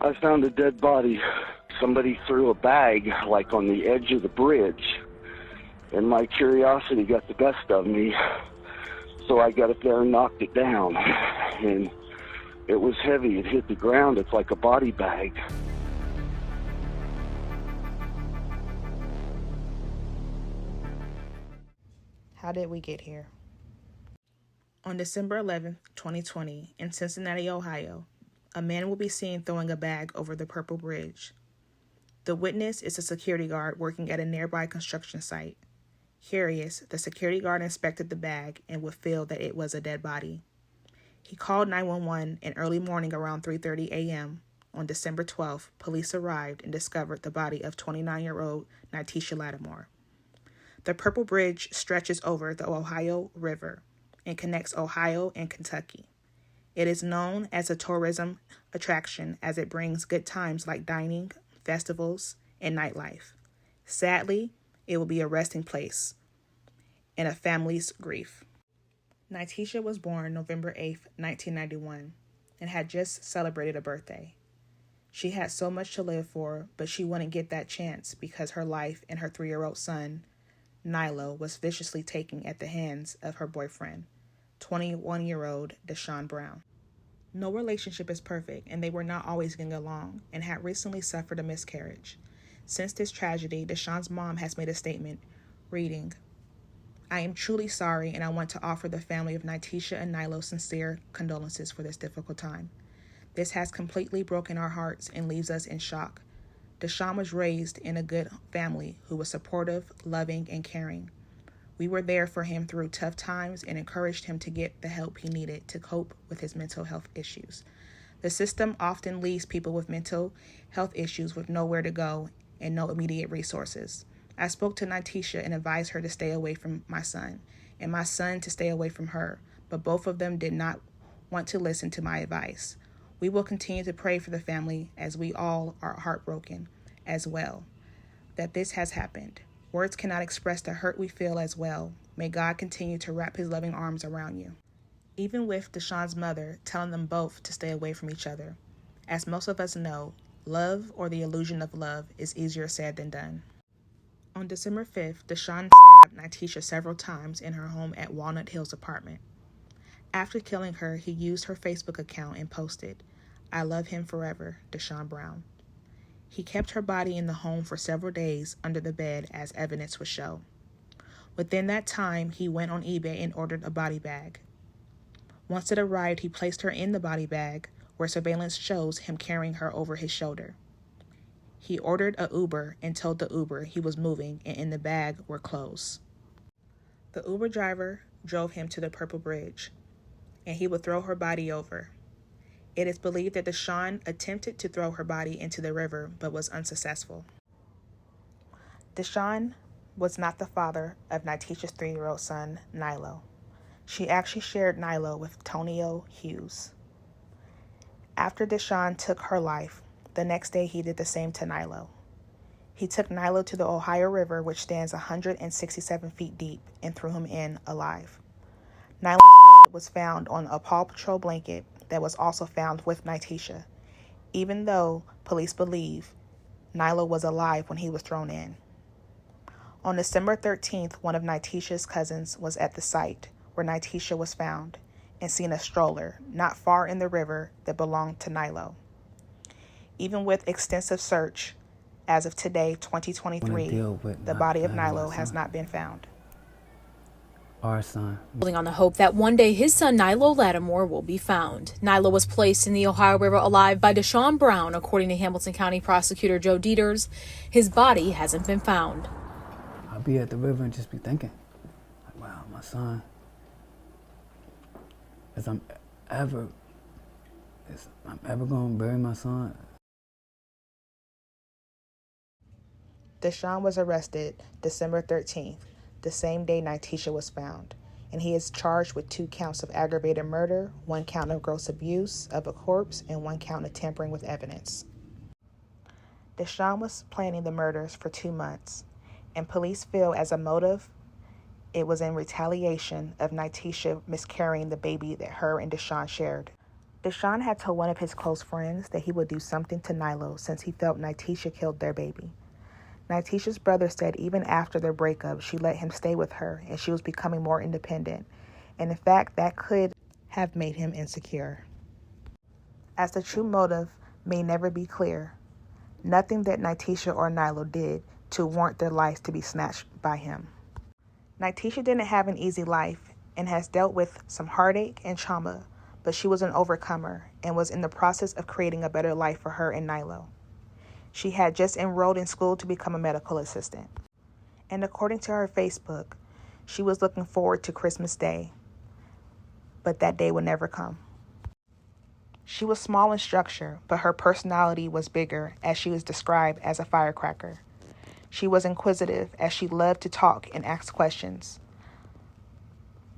I found a dead body. Somebody threw a bag, like, on the edge of the bridge, and my curiosity got the best of me, so I got up there and knocked it down, and it was heavy. It hit the ground. It's like a body bag. How did we get here? On December 11th, 2020, in Cincinnati, Ohio, a man will be seen throwing a bag over the Purple Bridge. The witness is a security guard working at a nearby construction site. Curious, the security guard inspected the bag and would feel that it was a dead body. He called 911, and early morning around 3:30 a.m. on December 12th, police arrived and discovered the body of 29-year-old Nitisha Lattimore. The Purple Bridge stretches over the Ohio River and connects Ohio and Kentucky. It is known as a tourism attraction as it brings good times like dining, festivals, and nightlife. Sadly, it will be a resting place in a family's grief. Nitisha was born November 8, 1991, and had just celebrated a birthday. She had so much to live for, but she wouldn't get that chance because her life and her 3-year-old son, Nilo, was viciously taken at the hands of her boyfriend, 21-year-old Deshaun Brown. No relationship is perfect, and they were not always getting along and had recently suffered a miscarriage. Since this tragedy, Deshaun's mom has made a statement reading, "I am truly sorry, and I want to offer the family of Nitisha and Nilo sincere condolences for this difficult time. This has completely broken our hearts and leaves us in shock. Deshaun was raised in a good family who was supportive, loving, and caring. We were there for him through tough times and encouraged him to get the help he needed to cope with his mental health issues. The system often leaves people with mental health issues with nowhere to go and no immediate resources. I spoke to Nitisha and advised her to stay away from my son, and my son to stay away from her, but both of them did not want to listen to my advice. We will continue to pray for the family as we all are heartbroken as well that this has happened. Words cannot express the hurt we feel as well. May God continue to wrap his loving arms around you." Even with Deshaun's mother telling them both to stay away from each other. As most of us know, love or the illusion of love is easier said than done. On December 5th, Deshaun stabbed Nitisha several times in her home at Walnut Hills apartment. After killing her, he used her Facebook account and posted, "I love him forever, Deshaun Brown." He kept her body in the home for several days under the bed as evidence would show. Within that time, he went on eBay and ordered a body bag. Once it arrived, he placed her in the body bag, where surveillance shows him carrying her over his shoulder. He ordered a Uber and told the Uber he was moving and in the bag were clothes. The Uber driver drove him to the Purple Bridge, and he would throw her body over. It is believed that Deshaun attempted to throw her body into the river but was unsuccessful. Deshaun was not the father of Nitisha's 3-year-old son, Nilo. She actually shared Nilo with Tonio Hughes. After Deshaun took her life, the next day he did the same to Nilo. He took Nilo to the Ohio River, which stands 167 feet deep, and threw him in alive. Nilo's blood was found on a Paw Patrol blanket that was also found with Nitisha, even though police believe Nilo was alive when he was thrown in. On December 13th, one of Nitisha's cousins was at the site where Nitisha was found and seen a stroller not far in the river that belonged to Nilo. Even with extensive search, as of today, 2023, the body of Nilo has not been found. Our son. Building on the hope that one day his son Nilo Lattimore will be found. Nilo was placed in the Ohio River alive by Deshaun Brown, according to Hamilton County Prosecutor Joe Dieters. His body hasn't been found. I'll be at the river and just be thinking, like, wow, my son. I'm ever going to bury my son. Deshaun was arrested December 13th, the same day Nitisha was found, and he is charged with 2 counts of aggravated murder, 1 count of gross abuse of a corpse, and 1 count of tampering with evidence. Deshaun was planning the murders for 2 months, and police feel as a motive it was in retaliation of Nitisha miscarrying the baby that her and Deshaun shared. Deshaun had told one of his close friends that he would do something to Nylo since he felt Nitisha killed their baby. Nitisha's brother said even after their breakup, she let him stay with her and she was becoming more independent. And in fact, that could have made him insecure. As the true motive may never be clear, nothing that Nitisha or Nylo did to warrant their lives to be snatched by him. Nitisha didn't have an easy life and has dealt with some heartache and trauma, but she was an overcomer and was in the process of creating a better life for her and Nylo. She had just enrolled in school to become a medical assistant. And according to her Facebook, she was looking forward to Christmas Day, but that day would never come. She was small in structure, but her personality was bigger, as she was described as a firecracker. She was inquisitive, as she loved to talk and ask questions.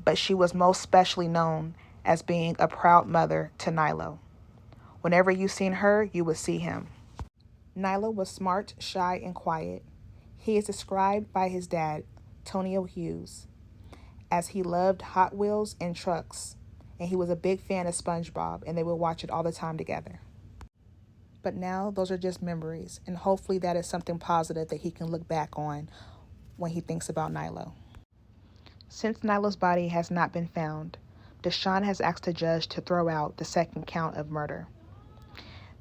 But she was most specially known as being a proud mother to Nylo. Whenever you seen her, you would see him. Nylo was smart, shy, and quiet. He is described by his dad, Tonio Hughes, as he loved Hot Wheels and trucks, and he was a big fan of SpongeBob, and they would watch it all the time together. But now those are just memories, and hopefully that is something positive that he can look back on when he thinks about Nylo. Since Nylo's body has not been found, Deshaun has asked a judge to throw out the second count of murder.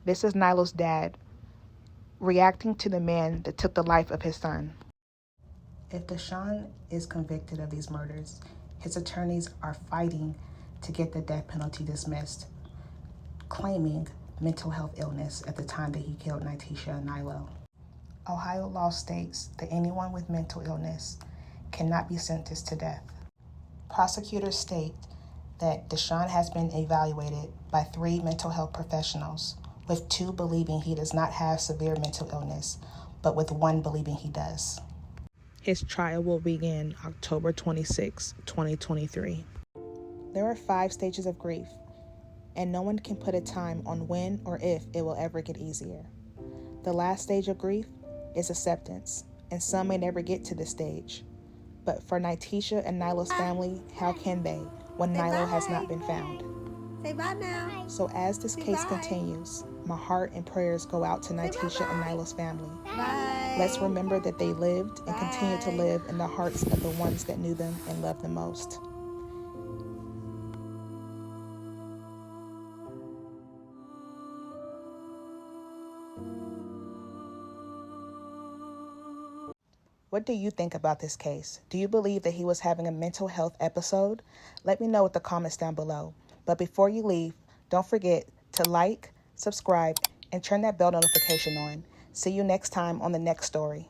This is Nylo's dad reacting to the man that took the life of his son. If Deshaun is convicted of these murders, his attorneys are fighting to get the death penalty dismissed, claiming mental health illness at the time that he killed Nitisha and Nylo. Ohio law states that anyone with mental illness cannot be sentenced to death. Prosecutors state that Deshaun has been evaluated by 3 mental health professionals, with 2 believing he does not have severe mental illness, but with 1 believing he does. His trial will begin October 26, 2023. There are 5 stages of grief, and no one can put a time on when or if it will ever get easier. The last stage of grief is acceptance, and some may never get to this stage. But for Nitisha and Nylo's family, how can they when Nylo has not been found? Say bye now. So as this case continues, my heart and prayers go out to Nitisha and Nylo's family. Bye. Let's remember that they lived and continue to live in the hearts of the ones that knew them and loved them most. What do you think about this case? Do you believe that he was having a mental health episode? Let me know with the comments down below. But before you leave, don't forget to like, subscribe, and turn that bell notification on. See you next time on the next story.